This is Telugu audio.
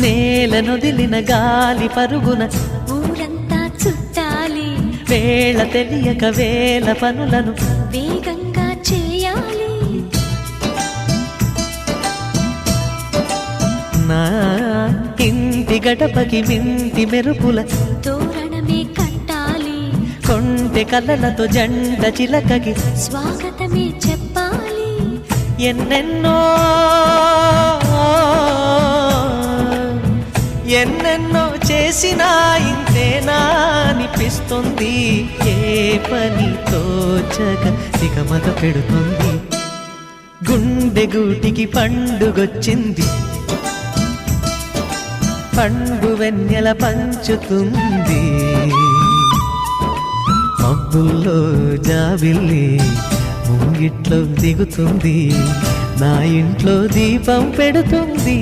నేలనొదిలిన గాలి పరుగున ఊరంతా చుట్టాలి, వేళ తెలియక వేల పనులను వేగంగా చేయాలి. నా ఇంటి గడపకి వింటి మెరుపుల తోరణమే కట్టాలి, కొంటె కలలతో జంట చిలకకి స్వాగతమే చెప్పాలి. ఎన్నెన్నో ఎన్నెన్నో చేసినా ఇంతేనా అనిపిస్తుంది. ఏ పని తోచక దిగమగ పెడుతుంది. గుండె గూటికి పండుగొచ్చింది, పండు వెన్నెల పంచుతుంది. మబ్బుల్లో జాబిల్లి ముంగిట్లో దిగుతుంది, నా ఇంట్లో దీపం పెడుతుంది.